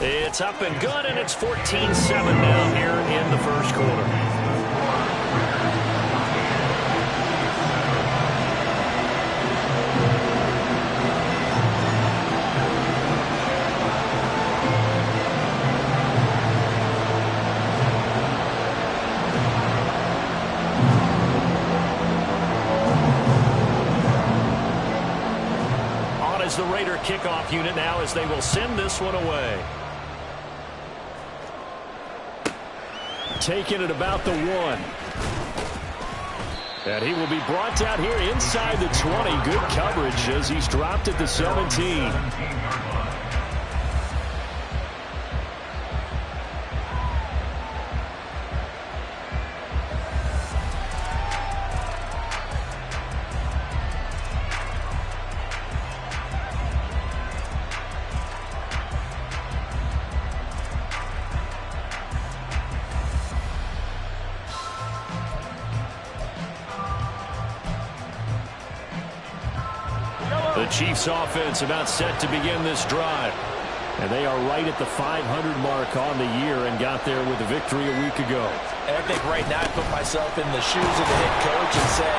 It's up and good, and it's 14-7 now here in the first quarter. The Raider kickoff unit now as they will send this one away. Taking it about the 1. And he will be brought down here inside the 20. Good coverage as he's dropped at the 17. The Chiefs offense about set to begin this drive. And they are right at the 500 mark on the year and got there with a victory a week ago. And I think right now I put myself in the shoes of the head coach and say,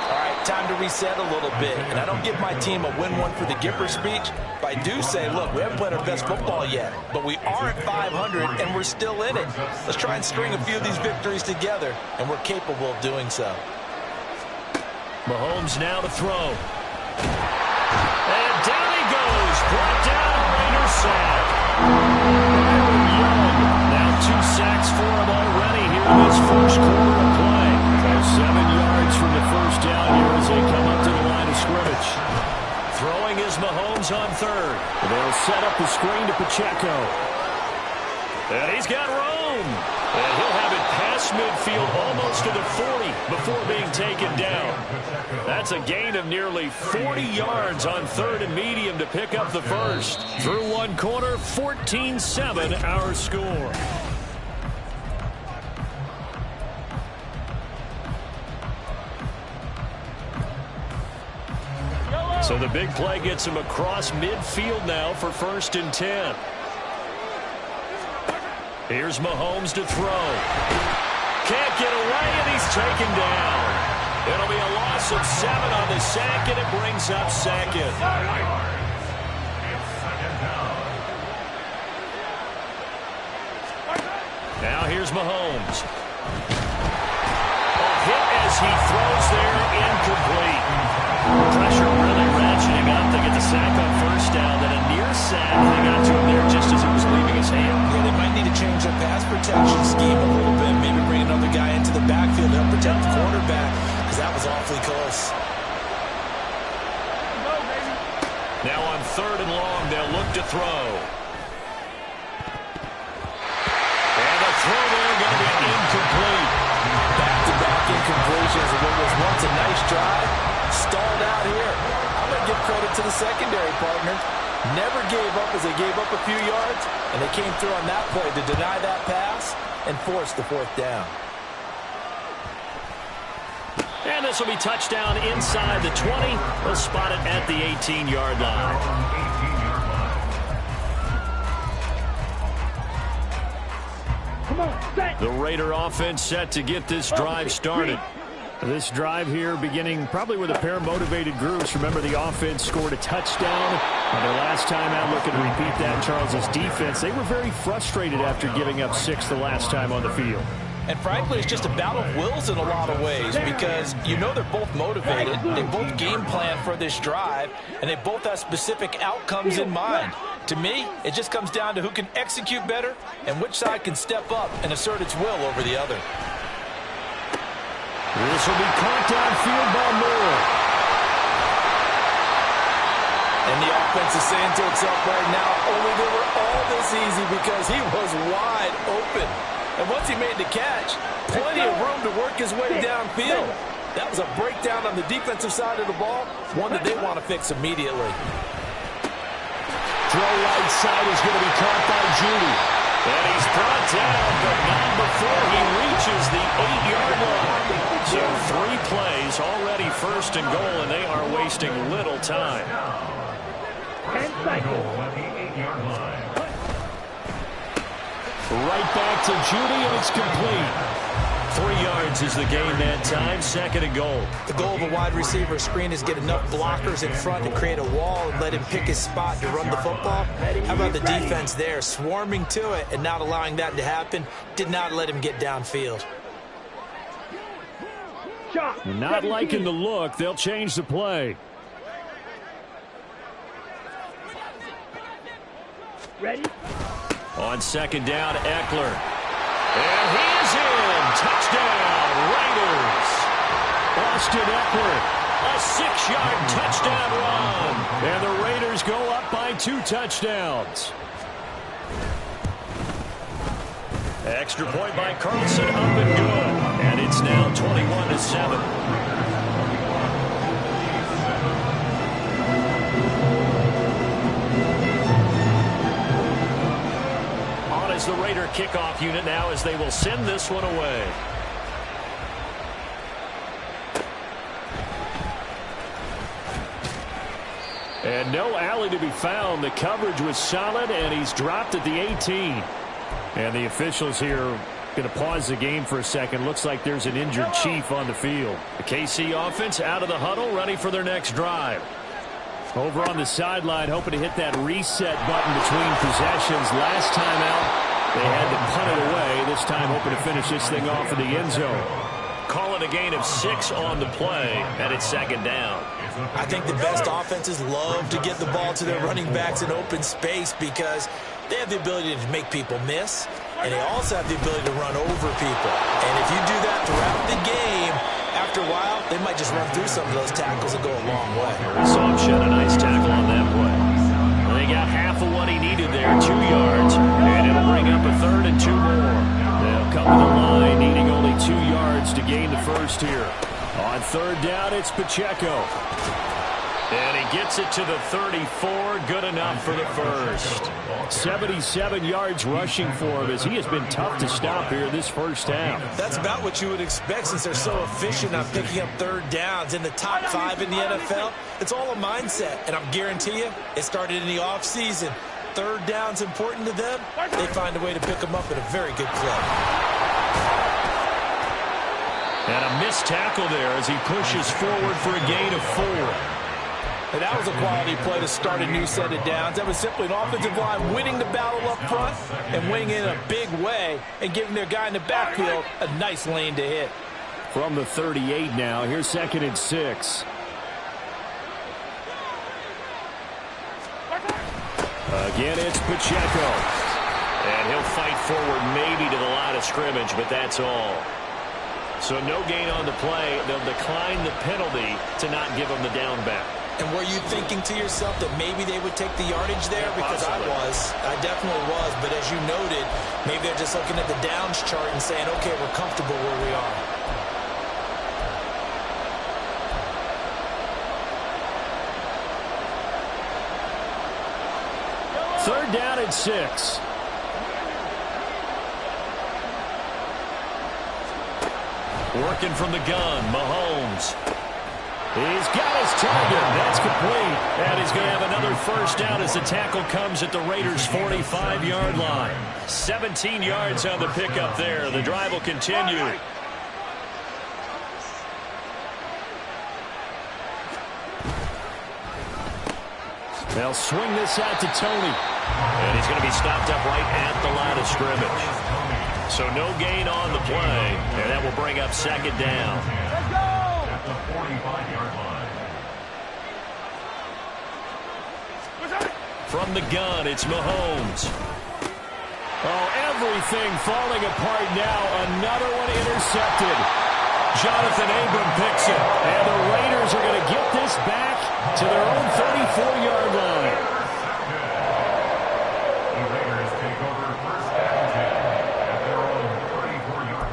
all right, time to reset a little bit. And I don't give my team a win one for the Gipper speech, but I do say, look, we haven't played our best football yet, but we are at 500 and we're still in it. Let's try and string a few of these victories together, and we're capable of doing so. Mahomes now to throw. And down he goes. Brought down a Raider sack. Young. Now 2 sacks for him already here in this first quarter of play. 7 yards from the first down here as they come up to the line of scrimmage. Throwing is Mahomes on third. They'll set up the screen to Pacheco. And he's got room. And he'll have it past midfield almost to the 40 before being taken down. That's a gain of nearly 40 yards on third and medium to pick up the first. Through one quarter, 14-7 our score. So the big play gets him across midfield now for 1st and 10. Here's Mahomes to throw. Can't get away, and he's taken down. It'll be a loss of 7 on the sack, and it brings up 2nd. Now here's Mahomes. A hit as he throws there, incomplete. Pressure really ratcheting up. They get the sack on 1st down, then a near sack. They got to him there just as it was leaving his hand. Yeah, they might need to change their pass protection scheme a little bit. Maybe bring another guy into the backfield to help protect the quarterback, because that was awfully close. Now on 3rd and long, they'll look to throw. And the throw there going to be incomplete. Back-to-back incompletions of what was once a nice drive. Stalled out here. I'm going to give credit to the secondary partner. Never gave up as they gave up a few yards, and they came through on that play to deny that pass and force the 4th down. And this will be touchdown inside the 20. They'll spot it at the 18-yard line. The Raider offense set to get this drive started. This drive here beginning probably with a pair of motivated groups. Remember, the offense scored a touchdown on their last time out. Looking to repeat that. Charles's defense, they were very frustrated after giving up 6 the last time on the field. And frankly, it's just a battle of wills in a lot of ways, because you know they're both motivated. They both game plan for this drive, and they both have specific outcomes in mind. To me, it just comes down to who can execute better and which side can step up and assert its will over the other. This will be caught downfield by Moore. And the offense is saying to itself right now, only they were all this easy because he was wide open. And once he made the catch, plenty of room to work his way downfield. That was a breakdown on the defensive side of the ball, one that they want to fix immediately. Throw right side is going to be caught by Judy. And he's brought down, but not before he reaches the 8-yard line. So 3 plays, already 1st and goal, and they are wasting little time. 10 cycles on the 8-yard line. Right back to Judy, and it's complete. 3 yards is the gain that time, 2nd and goal. The goal of a wide receiver screen is get enough blockers in front to create a wall and let him pick his spot to run the football. How about the defense there, swarming to it and not allowing that to happen? Did not let him get downfield. Not liking the look. They'll change the play. Ready? On 2nd down, Eckler. And he is in. Touchdown, Raiders. Austin Eckler, a 6-yard touchdown run. And the Raiders go up by 2 touchdowns. Extra point by Carlson, up and good. And it's now 21-7. The Raider kickoff unit now as they will send this one away. And no alley to be found. The coverage was solid, and he's dropped at the 18. And the officials here going to pause the game for a second. Looks like there's an injured Chief on the field. The KC offense out of the huddle, ready for their next drive. Over on the sideline, hoping to hit that reset button between possessions. Last time out, they had to punt it away. This time hoping to finish this thing off in the end zone. Call it a gain of 6 on the play, and it's 2nd down. I think the best offenses love to get the ball to their running backs in open space because they have the ability to make people miss, and they also have the ability to run over people. And if you do that throughout the game, after a while, they might just run through some of those tackles and go a long way. We saw him shed a nice tackle on that play. Well, they got half of what he needed there, 2 yards, and it'll bring up a 3rd and 2 more. They'll come to the line, needing only 2 yards to gain the first here. On 3rd down, it's Pacheco. And he gets it to the 34, good enough for the first. 77 yards rushing for him as he has been tough to stop here this first half. That's about what you would expect since they're so efficient on picking up 3rd downs. In the top 5 in the NFL, it's all a mindset. And I'm guarantee you, it started in the offseason. 3rd down's important to them. They find a way to pick them up at a very good clip. And a missed tackle there as he pushes forward for a gain of 4. And that was a quality play to start a new set of downs. That was simply an offensive line winning the battle up front and winning in a big way and giving their guy in the backfield a nice lane to hit. From the 38 now, here's 2nd and 6. Again, it's Pacheco. And he'll fight forward maybe to the line of scrimmage, but that's all. So no gain on the play. They'll decline the penalty to not give him the down back. And were you thinking to yourself that maybe they would take the yardage there? Because I was. I definitely was. But as you noted, maybe they're just looking at the downs chart and saying, okay, we're comfortable where we are. Third down and 6. Working from the gun, Mahomes. He's got his target. That's complete. And he's going to have another first down as the tackle comes at the Raiders' 45-yard line. 17 yards on the pickup there. The drive will continue. They'll swing this out to Tony. And he's going to be stopped up right at the line of scrimmage. So no gain on the play. And that will bring up 2nd down. At the 45-yard line. From the gun, it's Mahomes. Oh, everything falling apart now. Another one intercepted. Jonathan Abram picks it. And the Raiders are going to get this back to their own 34-yard line. The Raiders take over first and 10 at their own 34-yard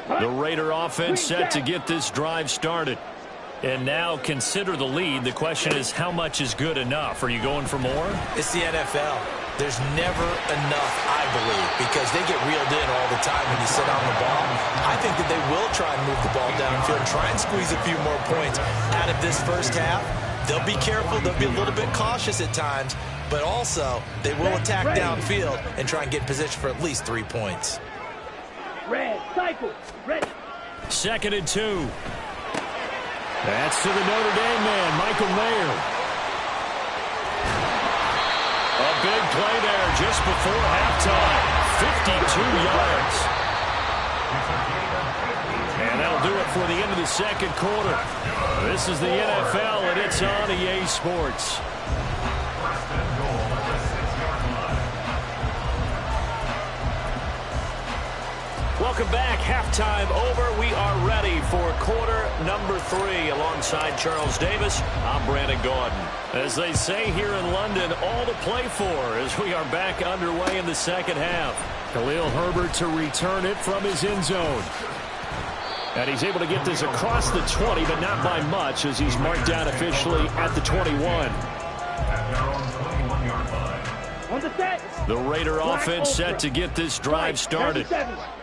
line. The Raider offense set to get this drive started. And now consider the lead. The question is, how much is good enough? Are you going for more? It's the NFL. There's never enough, I believe, because they get reeled in all the time when you sit on the ball. I think that they will try and move the ball downfield, try and squeeze a few more points out of this first half. They'll be careful. They'll be a little bit cautious at times, but also they will attack downfield and try and get in position for at least 3 points. Red, cycle, ready. 2nd and 2. That's to the Notre Dame man, Michael Mayer. A big play there just before halftime. 52 yards. And that'll do it for the end of the 2nd quarter. This is the NFL, and it's on EA Sports. Welcome back. Halftime over. We are ready for quarter number 3. Alongside Charles Davis, I'm Brandon Gordon. As they say here in London, all to play for as we are back underway in the 2nd half. Khalil Herbert to return it from his end zone. And he's able to get this across the 20, but not by much as he's marked down officially at the 21. On the set. The Raider offense set to get this drive started.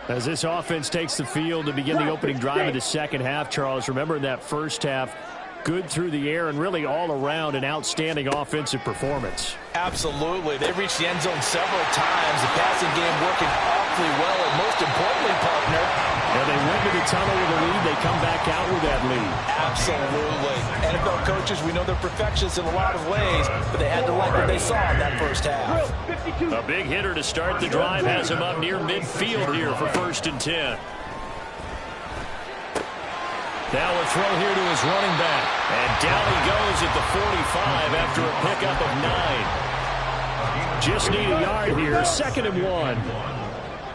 As this offense takes the field to begin the opening drive of the 2nd half, Charles, remember in that 1st half, good through the air and really all around an outstanding offensive performance. Absolutely. They reached the end zone several times. The passing game working awfully well, and most importantly, partner, they went to the tunnel with a lead. They come back out with that lead. Absolutely. NFL coaches, we know they're perfectionists in a lot of ways, but they had to like what they saw in that 1st half. A big hitter to start the drive has him up near midfield here for 1st and 10. Now a throw here to his running back. And down he goes at the 45 after a pickup of 9. Just need a yard here. 2nd and 1.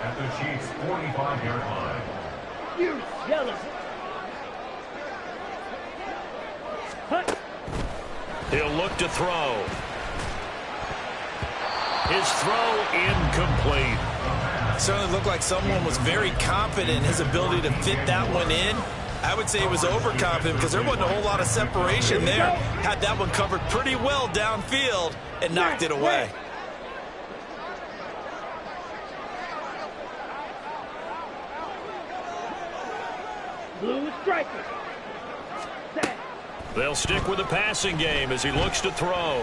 At the Chiefs' 45-yard line. You yellow. He'll look to throw. His throw incomplete. Certainly looked like someone was very confident in his ability to fit that one in. I would say he was overconfident because there wasn't a whole lot of separation there. Had that one covered pretty well downfield and knocked it away. Blue striker. Set. They'll stick with the passing game as he looks to throw.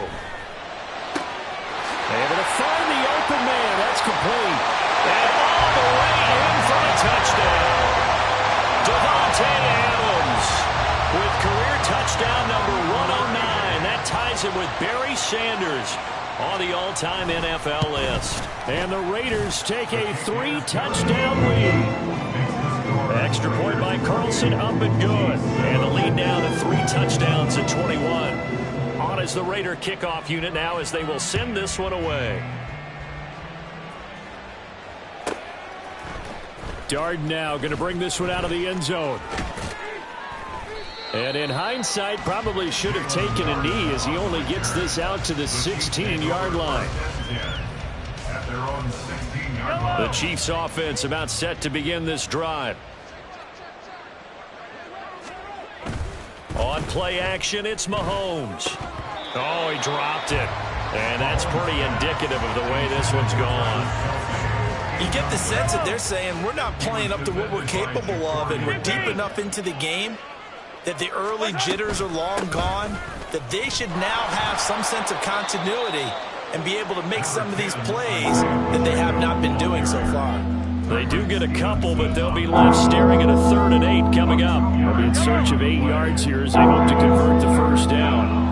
Able to find the open man. That's complete. And all the way in for a touchdown. Devontae Adams with career touchdown number 109. That ties him with Barry Sanders on the all-time NFL list. And the Raiders take a 3-touchdown lead. Extra point by Carlson, up and good. And the lead now to 3 touchdowns at 21. On as the Raider kickoff unit now as they will send this one away. Darden now going to bring this one out of the end zone. And in hindsight, probably should have taken a knee as he only gets this out to the 16-yard line. The Chiefs offense about set to begin this drive. On play action, it's Mahomes. Oh, he dropped it. And that's pretty indicative of the way this one's gone. You get the sense that they're saying we're not playing up to what we're capable of, and we're deep enough into the game that the early jitters are long gone, that they should now have some sense of continuity and be able to make some of these plays that they have not been doing so far. They do get a couple, but they'll be left staring at a 3rd and 8 coming up. They'll be in search of 8 yards here as they hope to convert the 1st down.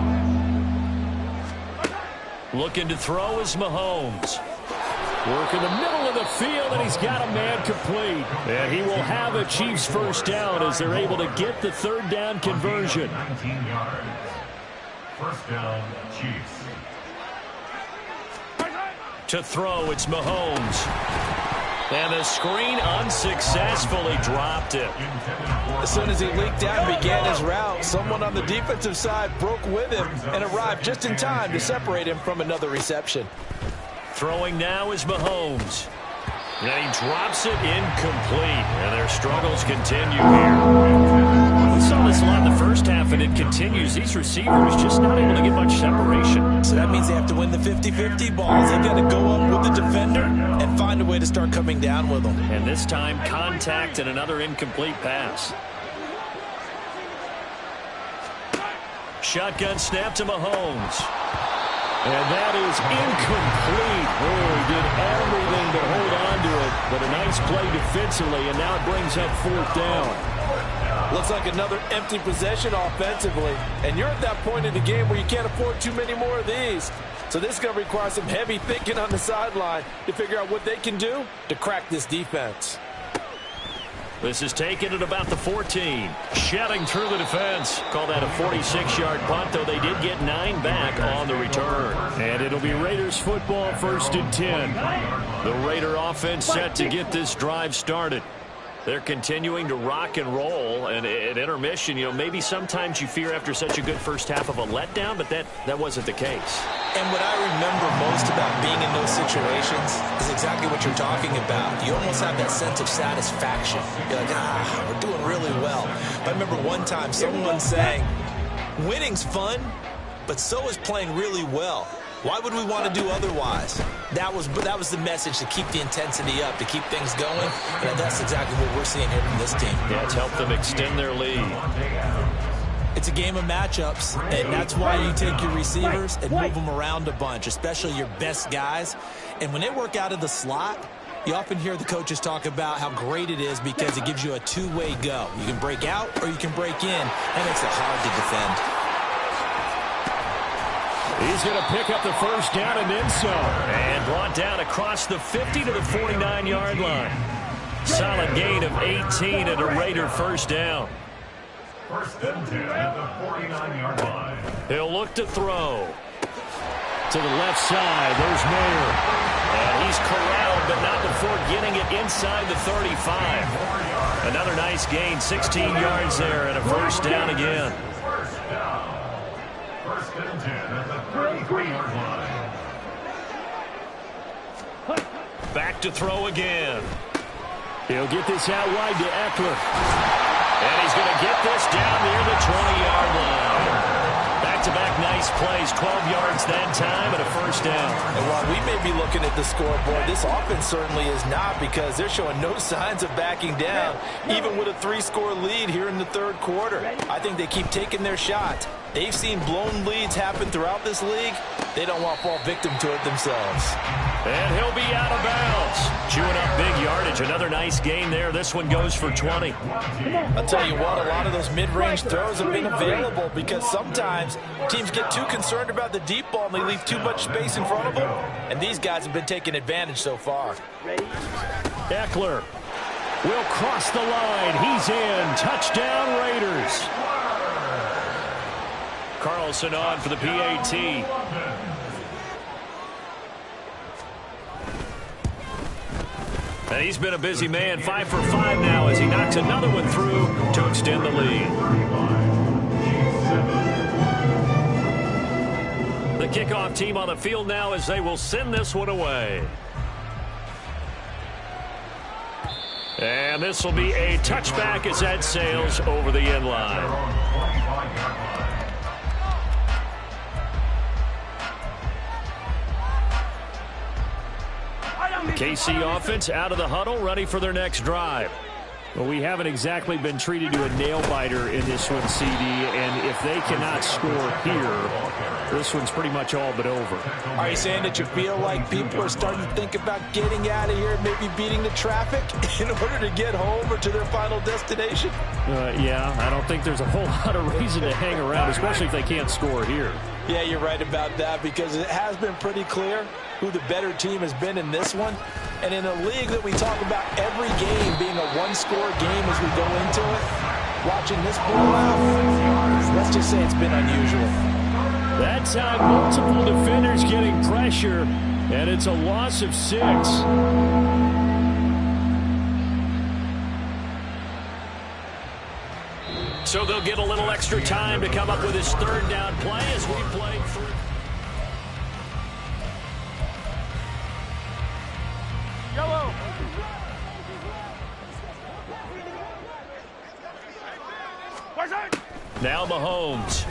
Looking to throw is Mahomes. Work in the middle of the field, and he's got a man complete. And he will have a Chiefs 1st down as they're able to get the 3rd down conversion. 19 yards. 1st down, Chiefs. To throw, it's Mahomes. And the screen unsuccessfully dropped it. As soon as he leaked out and began his route, someone on the defensive side broke with him and arrived just in time to separate him from another reception. Throwing now is Mahomes. And he drops it incomplete. And their struggles continue here. We saw this a lot in the 1st half, and it continues. These receivers just not able to get much separation. So that means they have to win the 50-50 balls. They've got to go up with the defender and find a way to start coming down with them. And this time, contact and another incomplete pass. Shotgun snap to Mahomes. And that is incomplete. Oh, he did everything to hold on to it. But a nice play defensively, and now it brings up 4th down. Looks like another empty possession offensively. And you're at that point in the game where you can't afford too many more of these. So this is going to require some heavy thinking on the sideline to figure out what they can do to crack this defense. This is taken at about the 14. Shedding through the defense. Call that a 46-yard punt, though they did get 9 back on the return. And it'll be Raiders football, 1st and 10. The Raider offense set to get this drive started. They're continuing to rock and roll, and at intermission, you know, maybe sometimes you fear after such a good first half of a letdown, but that wasn't the case. And what I remember most about being in those situations is exactly what you're talking about. You almost have that sense of satisfaction. You're like, we're doing really well. But I remember one time someone saying, winning's fun, but so is playing really well. Why would we want to do otherwise? That was the message, to keep the intensity up, to keep things going. And that's exactly what we're seeing here from this team. Yeah, it's helped them extend their lead. It's a game of matchups, and that's why you take your receivers and move them around a bunch, especially your best guys. And when they work out of the slot, you often hear the coaches talk about how great it is because it gives you a two-way go. You can break out or you can break in. That makes it hard to defend. He's going to pick up the 1st down and then some. And brought down across the 50 to the 49-yard line. Solid gain of 18 and a Raider 1st down. 1st and 10 at the 49-yard line. He'll look to throw. To the left side, there's Mayer. And he's corralled, but not before getting it inside the 35. Another nice gain, 16 yards there, and a 1st down again. 1st down. 1st and 10 at the 33-yard line. Back to throw again. He'll get this out wide to Eckler. And he's going to get this down near the 20-yard line. Back-to-back nice plays, 12 yards that time and a 1st down. And while we may be looking at the scoreboard, this offense certainly is not, because they're showing no signs of backing down, even with a 3-score lead here in the 3rd quarter. I think they keep taking their shots. They've seen blown leads happen throughout this league. They don't want to fall victim to it themselves. And he'll be out of bounds. Chewing up big yardage. Another nice gain there. This one goes for 20. I'll tell you what, a lot of those mid-range throws have been available because sometimes teams get too concerned about the deep ball and they leave too much space in front of them. And these guys have been taking advantage so far. Eckler will cross the line. He's in. Touchdown, Raiders. Carlson on for the PAT. And he's been a busy man, 5 for 5 now as he knocks another one through to extend the lead. The kickoff team on the field now as they will send this one away. And this will be a touchback as that sails over the end line. KC offense out of the huddle, ready for their next drive. Well, we haven't exactly been treated to a nail-biter in this one, CD, and if they cannot score here, this one's pretty much all but over. Are you saying that you feel like people are starting to think about getting out of here, maybe beating the traffic in order to get home or to their final destination? Yeah, I don't think there's a whole lot of reason to hang around, especially if they can't score here. Yeah, you're right about that, because it has been pretty clear who the better team has been in this one. And in a league that we talk about every game being a one-score game as we go into it, watching this blow out, let's just say it's been unusual. That time, multiple defenders getting pressure, and it's a loss of 6. So they'll get a little extra time to come up with his 3rd down play as we play through. Yellow. Now Mahomes.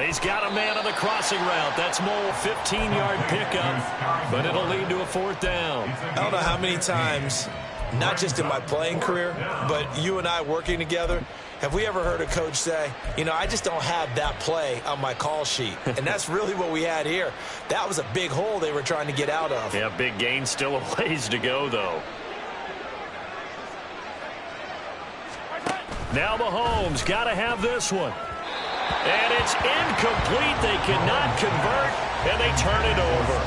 He's got a man on the crossing route. That's Mole, 15-yard pickup, but it'll lead to a 4th down. I don't know how many times, not just in my playing career, but you and I working together, Have we ever heard a coach say, I just don't have that play on my call sheet? And that's really what we had here. That was a big hole they were trying to get out of. Yeah, big gain, still a ways to go, though. Now Mahomes got to have this one. And it's incomplete. They cannot convert, and they turn it over.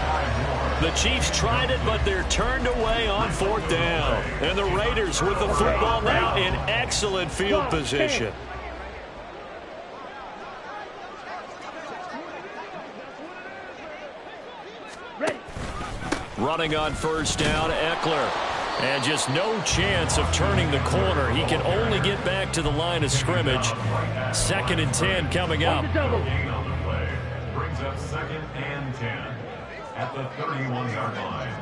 The Chiefs tried it, but they're turned away on 4th down. And the Raiders with the football now in excellent field position. Running on 1st down, Eckler. And just no chance of turning the corner. He can only get back to the line of scrimmage. 2nd and 10 coming up. Brings up 2nd and 10 at the 31-yard line.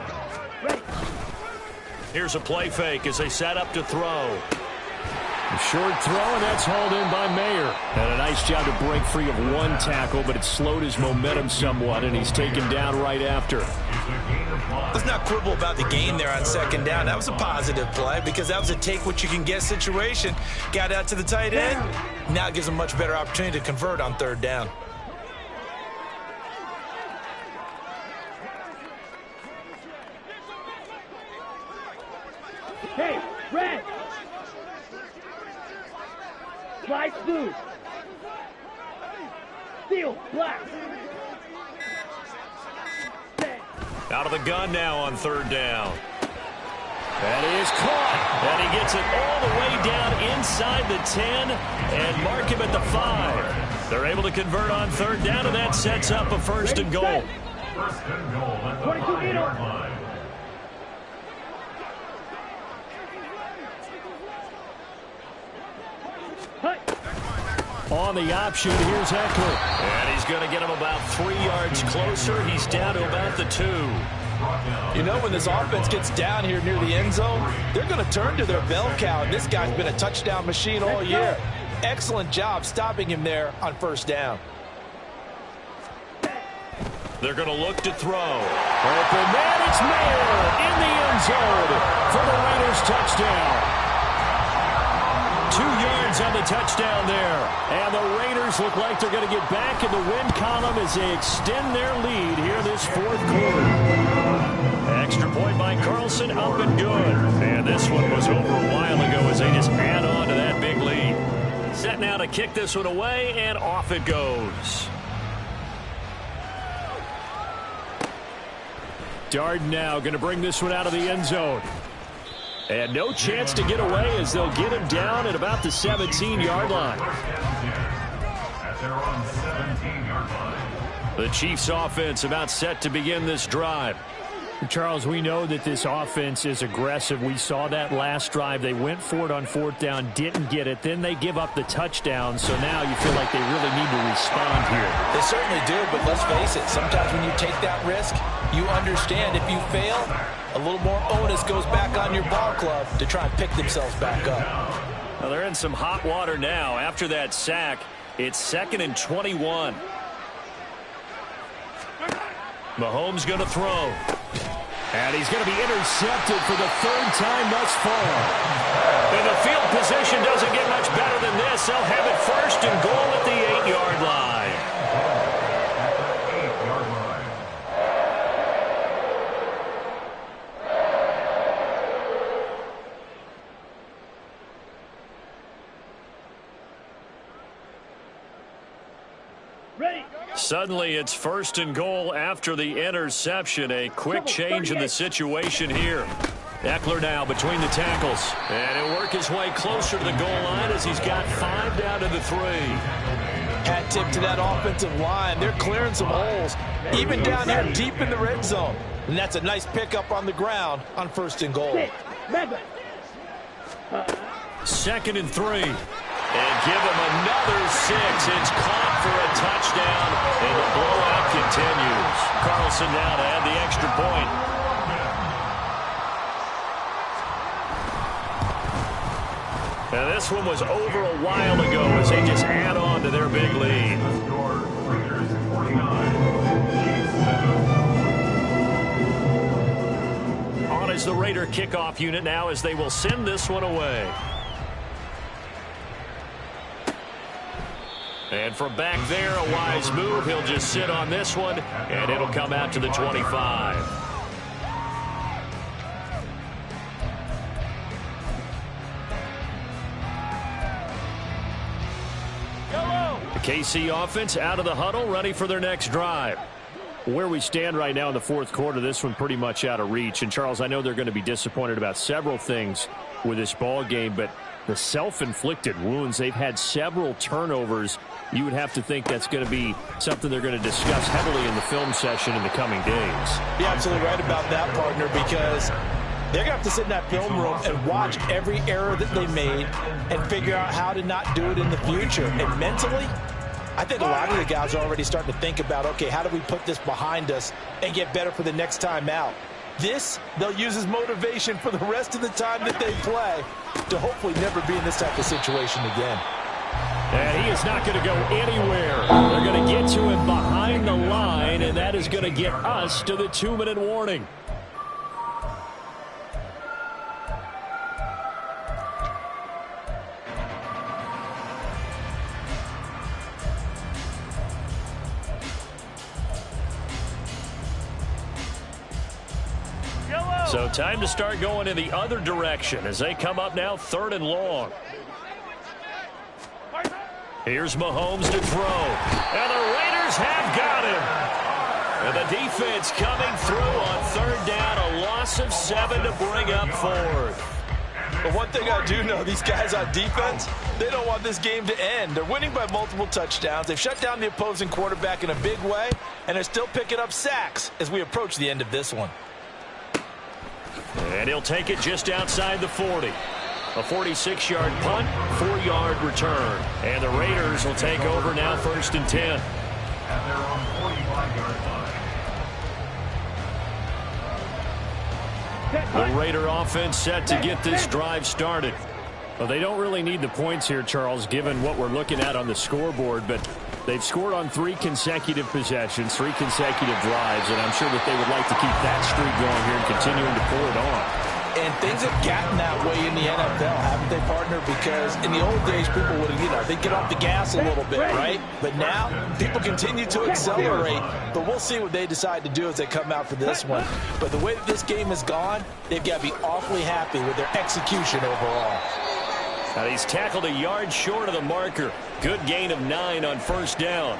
Here's a play fake as they set up to throw. A short throw, and that's hauled in by Mayer. And a nice job to break free of one tackle, but it slowed his momentum somewhat, and he's taken down right after. Let's not quibble about the gain there on 2nd down. That was a positive play because that was a take-what-you-can-get situation. Got out to the tight end. Now it gives him a much better opportunity to convert on 3rd down. Hey, red. Fly blue. Steel black. Out of the gun now on 3rd down. That is caught. And he gets it all the way down inside the 10 and mark him at the 5. They're able to convert on 3rd down, and that sets up a 1st and goal. 1st and goal at the 5-yard line. On the option, here's Eckler. And he's going to get him about 3 yards closer. He's down to about the 2. When this offense gets down here near the end zone, they're going to turn to their bell cow. And this guy's been a touchdown machine all year. Excellent job stopping him there on 1st down. They're going to look to throw. Open man, it's Mayer in the end zone for the Raiders touchdown. 2 yards on the touchdown there. And the Raiders look like they're going to get back in the win column as they extend their lead here this 4th quarter. Extra point by Carlson, up and good. And this one was over a while ago as they just add on to that big lead. Set now to kick this one away, and off it goes. Darden now going to bring this one out of the end zone. And no chance to get away as they'll get him down at about the 17-yard line. At their own 17-yard line. The Chiefs offense about set to begin this drive. Charles, we know that this offense is aggressive. We saw that last drive. They went for it on 4th down, didn't get it. Then they give up the touchdown. So now you feel like they really need to respond here. They certainly do, but let's face it. Sometimes when you take that risk, you understand if you fail, a little more onus goes back on your ball club to try and pick themselves back up. Well, they're in some hot water now. After that sack, it's 2nd and 21. Mahomes going to throw. And he's going to be intercepted for the 3rd time thus far. And the field position doesn't get much better than this. They'll have it 1st and goal at the 8-yard line. At the 8-yard line. Suddenly, it's 1st and goal after the interception. A quick change in the situation here. Eckler now between the tackles. And he'll work his way closer to the goal line as he's got 5 down to the 3. Hat tip to that offensive line. They're clearing some holes, even down here deep in the red zone. And that's a nice pickup on the ground on 1st and goal. 2nd and 3. And give him another 6. It's caught for a touchdown, and the blowout continues. Carlson now to add the extra point. And this one was over a while ago as they just add on to their big lead. The score, Raiders 49, Chiefs 7. On is the Raider kickoff unit now as they will send this one away. And from back there, a wise move. He'll just sit on this one, and it'll come out to the 25. The KC offense out of the huddle, ready for their next drive. Where we stand right now in the fourth quarter, this one pretty much out of reach. And, Charles, I know they're going to be disappointed about several things with this ball game, but the self-inflicted wounds, they've had several turnovers. You would have to think that's going to be something they're going to discuss heavily in the film session in the coming days. You're absolutely right about that, partner, because they're going to have to sit in that film room and watch every error that they made and figure out how to not do it in the future. And mentally, I think a lot of the guys are already starting to think about, okay, how do we put this behind us and get better for the next time out? This, they'll use as motivation for the rest of the time that they play to hopefully never be in this type of situation again. And he is not going to go anywhere. They're going to get to him behind the line, and that is going to get us to the 2-minute warning. So time to start going in the other direction as they come up now 3rd and long. Here's Mahomes to throw. And the Raiders have got him. And the defense coming through on 3rd down. A loss of 7 to bring up 4th. But one thing I do know, these guys on defense, they don't want this game to end. They're winning by multiple touchdowns. They've shut down the opposing quarterback in a big way, and they're still picking up sacks as we approach the end of this one. And he'll take it just outside the 40. A 46-yard punt, 4-yard return. And the Raiders will take over now 1st and 10. And they're on 45-yard line. The Raider offense set to get this drive started. Well, they don't really need the points here, Charles, given what we're looking at on the scoreboard, but they've scored on 3 consecutive possessions, 3 consecutive drives, and I'm sure that they would like to keep that streak going here and continuing to pull it on. And things have gotten that way in the NFL, haven't they, partner? Because in the old days, people would have, they'd get off the gas a little bit, right? But now, people continue to accelerate, but we'll see what they decide to do as they come out for this one. But the way that this game has gone, they've got to be awfully happy with their execution overall. Now he's tackled a yard short of the marker. Good gain of 9 on 1st down.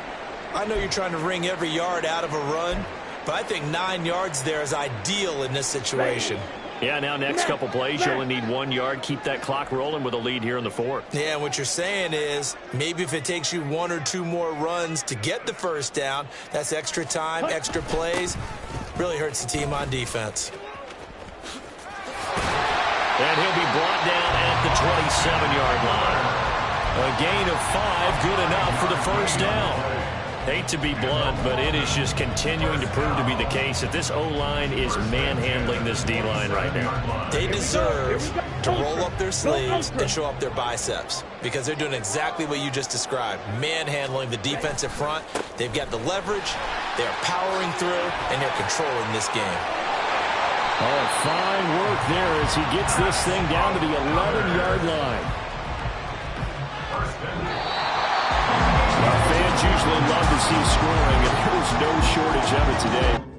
I know you're trying to wring every yard out of a run, but I think 9 yards there is ideal in this situation. Yeah, now next couple plays, you only need 1 yard. Keep that clock rolling with a lead here in the 4th. Yeah, and what you're saying is maybe if it takes you 1 or 2 more runs to get the 1st down, that's extra time, extra plays. Really hurts the team on defense. And he'll be brought down at the 27-yard line. A gain of 5, good enough for the 1st down. Hate to be blunt, but it is just continuing to prove to be the case that this O-line is manhandling this D-line right now. They deserve to roll up their sleeves and show up their biceps because they're doing exactly what you just described, manhandling the defensive front. They've got the leverage, they're powering through, and they're controlling this game. Oh, fine work there as he gets this thing down to the 11-yard line. Fans usually love to see scoring, and there's no shortage of it today.